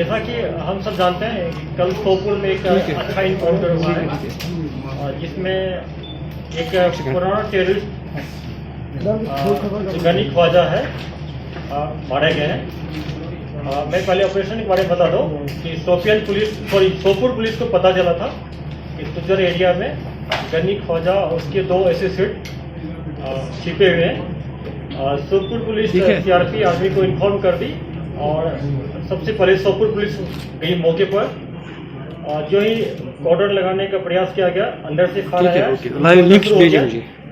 जैसा कि हम सब जानते हैं कि कल सोपुर में एक अच्छा इनकाउंटर हुआ है और जिसमें एक पुराना टेररिस्ट गनी ख्वाजा है मारे गए हैं। मैं पहले ऑपरेशन के बारे में बता दूं कि सोपुर पुलिस को पता चला था कि सुजर एरिया में गनी ख्वाजा और उसके 2 एसोसिएट छिपे हुए हैं। सोपुर पुलिस सीआरपी आर्मी को इन्फॉर्म कर दी और सबसे पहले सोपुर पुलिस गई मौके पर और जो ही कॉर्डन लगाने का प्रयास किया गया, अंदर से फायर आया।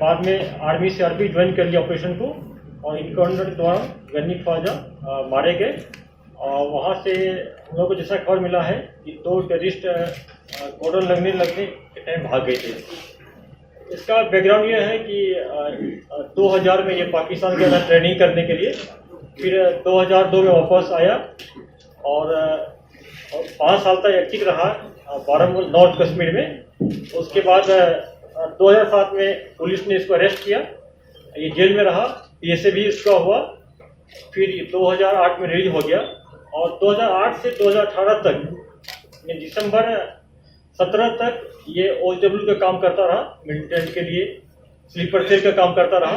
बाद में आर्मी सीआरपी ज्वाइन कर लिया ऑपरेशन को और इनकाउंटर के दौरान गनी ख्वाजा मारे गए। और वहाँ से हम लोगों को जैसा खबर मिला है कि 2 टेररिस्ट कॉर्डन लगने के टाइम भाग गए थे। इसका बैकग्राउंड ये है कि 2000 में ये पाकिस्तान गया ट्रेनिंग करने के लिए, फिर 2002 में वापस आया और 5 साल तक एक्टिव रहा बारामूला नॉर्थ कश्मीर में। उसके बाद 2007 में पुलिस ने इसको अरेस्ट किया, ये जेल में रहा, PSA भी इसका हुआ। फिर 2008 में रिलीज हो गया और 2008 से 2018 तक दिसंबर 17 तक ये OHW का काम करता रहा, मिलिटेंट के लिए स्लीपर सेल का काम करता रहा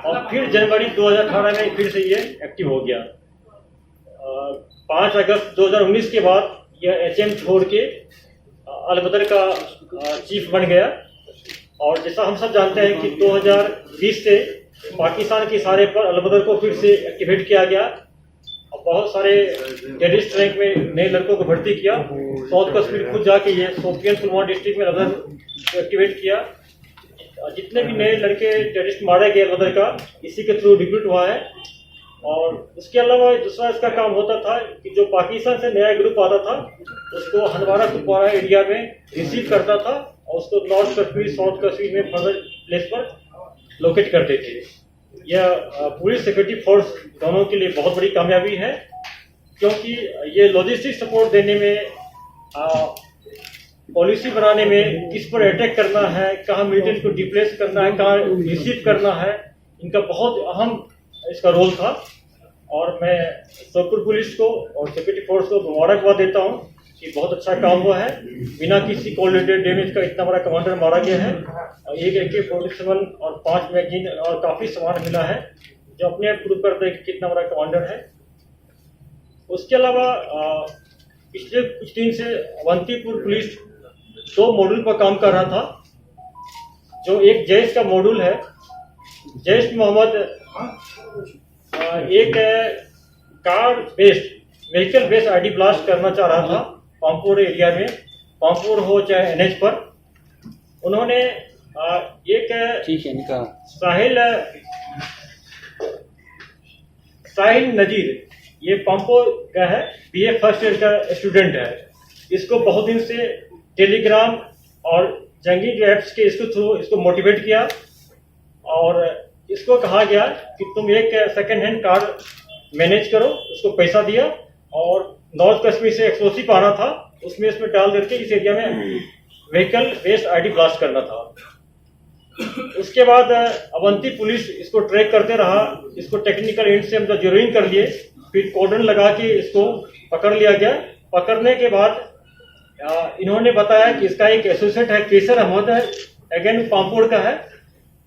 और फिर जनवरी 2018 में फिर से ये एक्टिव हो गया। 5 अगस्त 2019 के बाद यह HM छोड़ के अलबदर का चीफ बन गया। और जैसा हम सब जानते हैं कि 2020 से पाकिस्तान के इशारे पर अलबदर को फिर से एक्टिवेट किया गया और बहुत सारे टेररिस्ट रैंक में नए लड़कों को भर्ती किया। साउथ कश्मीर खुद जाके ये शोपियान पुलवामा डिस्ट्रिक्ट में अलबदर को एक्टिवेट किया। जितने भी नए लड़के टेररिस्ट मारे गए अलबदर का इसी के थ्रू रिक्रूट हुआ है। और उसके अलावा दूसरा इसका काम होता था कि जो पाकिस्तान से नया ग्रुप आता था उसको हंदवाड़ा कुपवाड़ा एरिया में रिसीव करता था और उसको नॉर्थ कश्मीर साउथ कश्मीर में फर्दर प्लेस पर लोकेट करते थे। यह पुलिस सिक्योरिटी फोर्स दोनों के लिए बहुत बड़ी कामयाबी है, क्योंकि ये लॉजिस्टिक सपोर्ट देने में, पॉलिसी बनाने में, किस पर अटैक करना है, कहाँ मिलिटेंट को डिप्लेस करना है, कहाँ रिसीव करना है, इनका बहुत अहम इसका रोल था। और मैं सोपुर पुलिस को और सिक्योरिटी फोर्स को मुबारकबाद देता हूँ कि बहुत अच्छा काम हुआ है। बिना किसी कोऑर्डिनेटेड डैमेज का इतना बड़ा कमांडर मारा गया है। एक AK-47 और 5 मैगजीन और काफ़ी सामान मिला है, जो अपने आप प्रूव करता है कि कितना बड़ा कमांडर है। उसके अलावा पिछले कुछ दिन से अवंतीपुर पुलिस 2 मॉड्यूल पर काम कर रहा था। जो एक जैश का मॉड्यूल है, जैश मोहम्मद एक car based vehicle based ID blast करना चाह रहा था पामपुर एरिया में, पामपुर हो चाहे NH पर। उन्होंने एक साहिल नजीर, ये पामपुर का है, BA फर्स्ट ईयर का स्टूडेंट है। इसको बहुत दिन से टेलीग्राम और जंगी जो एप्स के थ्रू इसको मोटिवेट किया और इसको कहा गया कि तुम एक सेकेंड हैंड कार मैनेज करो। उसको पैसा दिया और नॉर्थ कश्मीर से एक्सप्लोसिव आना था, उसमें इसमें डाल करके इस एरिया में व्हीकल बेस्ड ID ब्लास्ट करना था। उसके बाद अवंती पुलिस इसको ट्रैक करते रहा। इसको टेक्निकल एंड से हम तो जेरोइंग कर लिए, फिर कॉर्डन लगा के इसको पकड़ लिया गया। पकड़ने के बाद इन्होंने बताया कि इसका एक एसोसिएट है केसर अहमद है, अगेन पामपुर का है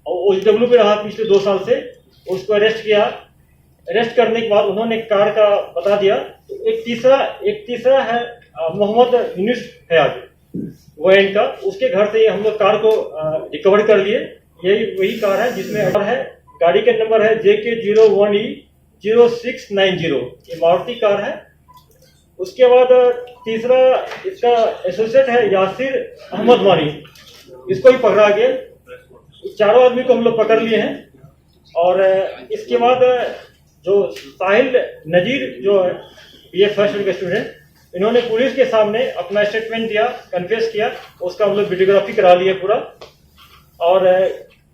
और OHW पे रहा पिछले 2 साल से। उसको अरेस्ट किया। अरेस्ट करने के बाद उन्होंने कार का बता दिया। तो एक तीसरा है मोहम्मद यूनिस फयाज, वो इनका, उसके घर से हम लोग कार को रिकवर कर लिए। यही वही कार है जिसमें है, गाड़ी का नंबर है JK01E0690, ये मारुति कार है। उसके बाद तीसरा इसका एसोसिएट है यासिर अहमद मानी, इसको भी पकड़ा गया। 4 आदमी को हम लोग पकड़ लिए हैं। और इसके बाद जो साहिल नजीर जो है BA फर्स्ट ईयर का स्टूडेंट, इन्होंने पुलिस के सामने अपना स्टेटमेंट दिया, कन्फेस किया, उसका हम लोग वीडियोग्राफी करा लिए पूरा। और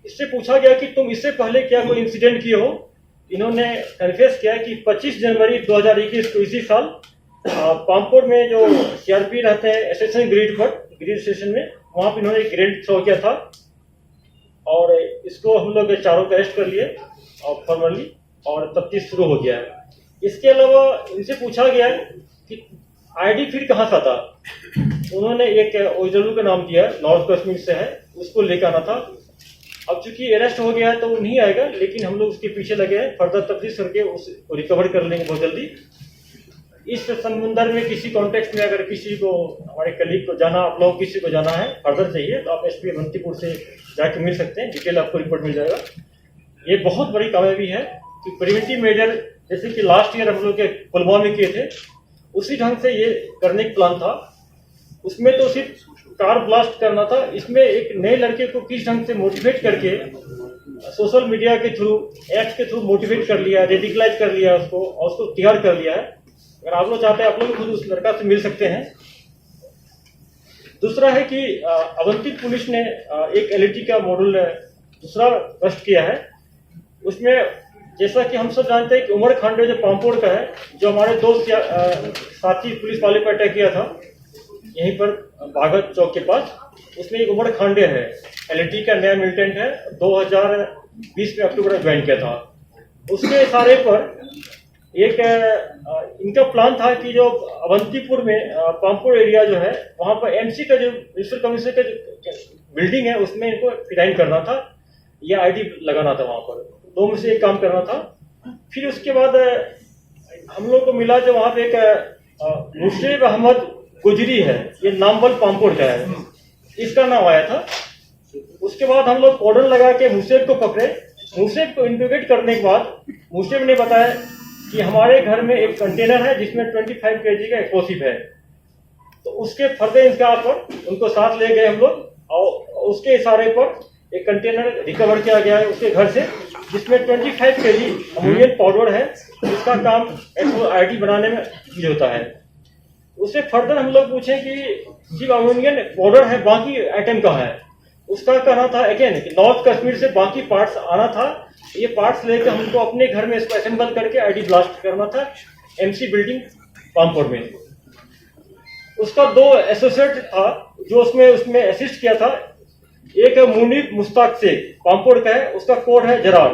इससे पूछा गया कि तुम इससे पहले क्या कोई इंसिडेंट किए हो। इन्होंने कन्फेस किया कि 25 जनवरी 2021 को इसी साल पामपुर में जो CRP रहते हैं स्टेशन ग्रिड स्टेशन में, वहाँ पर इन्होंने एक ग्रेनेड थ्रो किया था और इसको हम लोग चारों को अरेस्ट कर लिए और फॉर्मली, और तफ्तीश शुरू हो गया है। इसके अलावा इनसे पूछा गया कि आईडी फिर कहाँ से था? उन्होंने एक ओजलू का नाम दिया, नॉर्थ कश्मीर से है, उसको लेकर आना था। अब चूंकि अरेस्ट हो गया है तो वो नहीं आएगा, लेकिन हम लोग उसके पीछे लगे हैं, फर्दर तफ्तीश करके उसको रिकवर कर लेंगे बहुत जल्दी। इस संबंध में किसी कॉन्टेक्स्ट में अगर किसी को, हमारे कलीग को जाना, आप लोग किसी को जाना है, फर्दर चाहिए, तो आप एसपी अवंतीपुर से जाके मिल सकते हैं, डिटेल आपको रिपोर्ट मिल जाएगा। ये बहुत बड़ी कामयाबी है कि प्रिवेंटिव मेजर जैसे कि लास्ट ईयर हम लोग के पुलवामा में किए थे, उसी ढंग से ये करने का प्लान था। उसमें तो सिर्फ कार ब्लास्ट करना था, इसमें एक नए लड़के को किस ढंग से मोटिवेट करके सोशल मीडिया के थ्रू, एक्ट के थ्रू मोटिवेट कर लिया, रेडिकलाइज कर लिया उसको, और उसको तैयार कर लिया है। अगर आप लोग चाहते हैं, आप लोग खुद उस लड़का से मिल सकते हैं। दूसरा है कि अवंती पुलिस ने एक एलईडी का मॉड्यूल दूसरा बस्ट किया है। उसमें जैसा कि हम सब जानते हैं कि उमर खांडे जो पामपोड़ का है, जो हमारे दो साथी पुलिस वाले पर अटैक किया था यहीं पर भागत चौक के पास, उसमें एक उमर खांडे है, एलईडी का नया मिलिटेंट है, 2020 में अक्टूबर में ज्वाइन किया था। उसके इशारे पर एक इनका प्लान था कि जो अवंतीपुर में पामपुर एरिया जो है, वहां पर एमसी का जो म्युनिसिपल कमिश्नर का जो बिल्डिंग है, उसमें इनको डिजाइन करना था, या आईडी लगाना था, वहां पर दो में से एक काम करना था। फिर उसके बाद हम लोग को मिला जो वहां पे एक मुशरफ अहमद गुजरी है, ये नामवल पामपुर का है, इसका नाम आया था। उसके बाद हम लोग कॉर्डन लगा के मुशरफ को पकड़े। मुशरफ को इंटरोगेट करने के बाद मुशरफ ने बताया कि हमारे घर में एक कंटेनर है जिसमें 25 kg का एक्सप्लोसिव है। तो उसके फर्दर इंतजार पर उनको साथ ले गए हम लोग, और उसके इशारे पर एक कंटेनर रिकवर किया गया है उसके घर से, जिसमें 25 kg अमोनियम पाउडर है, जिसका काम आईडी बनाने में यूज होता है। उससे फर्दर हम लोग पूछे कि सिर्फ अमोनियम पाउडर है, बाकी आइटम कहाँ है? उसका कहना था अगेन कि नॉर्थ कश्मीर से बाकी पार्ट्स आना था, ये पार्ट्स लेकर हमको अपने घर में इसको असेंबल करके आईडी ब्लास्ट करना था एमसी बिल्डिंग पामपुर में। उसका दो एसोसिएट था जो उसमें असिस्ट किया था। एक है मुनीब मुश्ताक शेख, पामपुर का है, उसका कोड है जरार,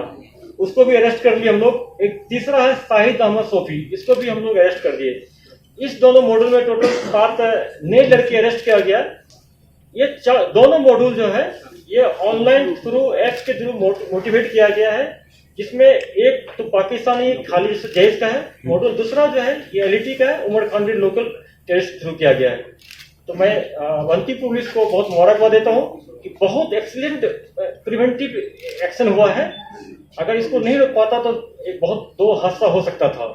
उसको भी अरेस्ट कर लिया हम लोग। एक तीसरा है शाहिद अहमद सोफी, इसको भी हम लोग अरेस्ट कर दिए। इस दोनों मॉड्यूल में टोटल 7 नए लड़के अरेस्ट किया गया। ये दोनों मॉड्यूल जो है ये ऑनलाइन थ्रू एप्स के थ्रू मोटिवेट किया गया है, जिसमें एक तो पाकिस्तानी खाली जैश का है मॉड्यूल, दूसरा जो है ये एलईटी का है, Umar Khande local test through किया गया है। तो मैं अवंती पुलिस को बहुत मुबारकबाद देता हूँ कि बहुत एक्सीलेंट प्रिवेंटिव एक्शन हुआ है। अगर इसको नहीं रोक पाता तो एक बहुत दो हादसा हो सकता था।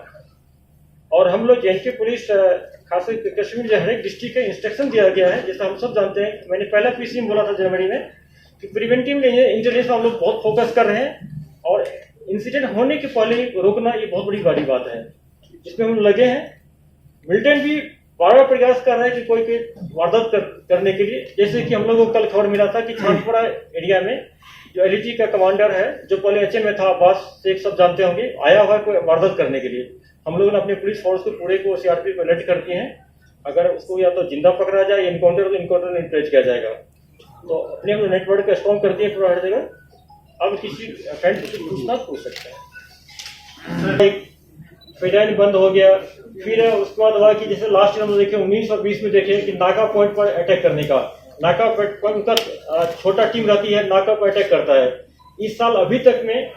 और हम लोग जे पुलिस खासकर कश्मीर जो हर एक डिस्ट्रिक्ट का इंस्ट्रक्शन दिया गया है, जैसा हम सब जानते हैं। मैंने पहला पीसी में बोला था जनवरी में कि प्रिवेंटिव इंटेलिजेंस हम लोग बहुत फोकस कर रहे हैं, और इंसिडेंट होने के पहले ही रोकना ये बहुत बड़ी बात है, जिसमें हम लगे हैं। मिलिटेंट भी बार प्रयास कर रहे हैं कि कोई वारदात करने के लिए। जैसे कि हम लोगों को कल खबर मिला था कि छानपुरा एरिया में जो एलईटी का कमांडर है, जो पहले एचएम में था, अब्बास शेख सब जानते होंगे, आया हुआ है कोई वारदात करने के लिए। हम लोगों ने अपने पुलिस फोर्स को पूरे को सीआरपी को अलर्ट कर दिए हैं। अगर उसको या तो जिंदा पकड़ा जाए, इनकाउंटर तो इनकाउंटर में ट्रेस किया जाएगा। तो अपने हम नेटवर्क का स्ट्रॉन्ग कर दिए पूरा हर जगह। अब किसी फ्रेंड से पूछना पूछ सकते हैं। एक फेडाइन बंद हो गया। फिर उसके बाद हुआ कि जैसे लास्ट ईयर हम देखे 19 और 20 में देखे कि नाका पॉइंट पर अटैक करने का, नाका पर उनका छोटा टीम रहती है, नाका पर अटैक करता है। इस साल अभी तक में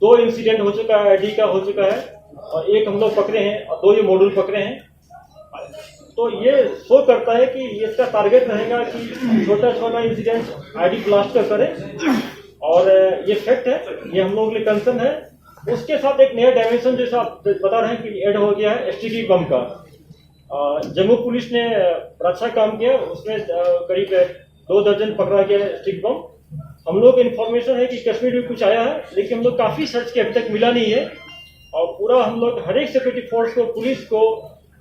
2 इंसिडेंट हो चुका है, आईडी का हो चुका है, और एक हम लोग पकड़े हैं, और 2 ये मॉड्यूल पकड़े हैं। तो ये शो करता है कि इसका टारगेट रहेगा कि छोटा छोटा इंसिडेंट आईडी ब्लास्ट कर करें, और ये फैक्ट है, ये हम लोगों के लिए कंसर्न है। उसके साथ एक नया डायमेंशन जैसा आप बता रहे हैं कि ऐड हो गया है एसटीडी बम का। जम्मू पुलिस ने अच्छा काम किया, उसमें करीब 2 दर्जन पकड़ा गया एसटीडी बम। हम लोग इन्फॉर्मेशन है कि कश्मीर में कुछ आया है, लेकिन हम लोग काफी सर्च के अभी तक मिला नहीं है। और पूरा हम लोग हर एक सिक्योरिटी फोर्स को, पुलिस को,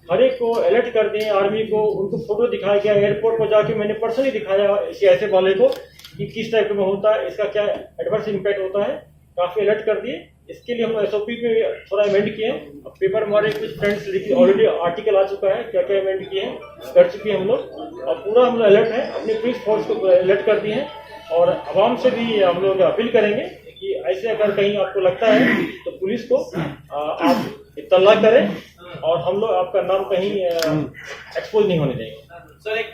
हर एक को अलर्ट कर दिए, आर्मी को, उनको फोटो दिखाया गया। एयरपोर्ट पर जाके मैंने पर्सनली दिखाया ऐसे वाले को कि किस टाइप में होता है, इसका क्या एडवर्स इम्पैक्ट होता है, काफी अलर्ट कर दिए। इसके लिए हम एसओपी में थोड़ा अमेंड किए। पेपर हमारे कुछ फ्रेंड्स लिखे, ऑलरेडी आर्टिकल आ चुका है, क्या क्या अमेंड किए हैं, कर चुके हैं हम लोग। और पूरा हम लोग अलर्ट है, अपने पुलिस फोर्स को अलर्ट कर दिए हैं। और आवाम से भी हम लोग अपील करेंगे कि ऐसे अगर कहीं आपको लगता है तो पुलिस को आप इत्तला करें, और हम लोग आपका नाम कहीं एक्सपोज नहीं होने देंगे। सर एक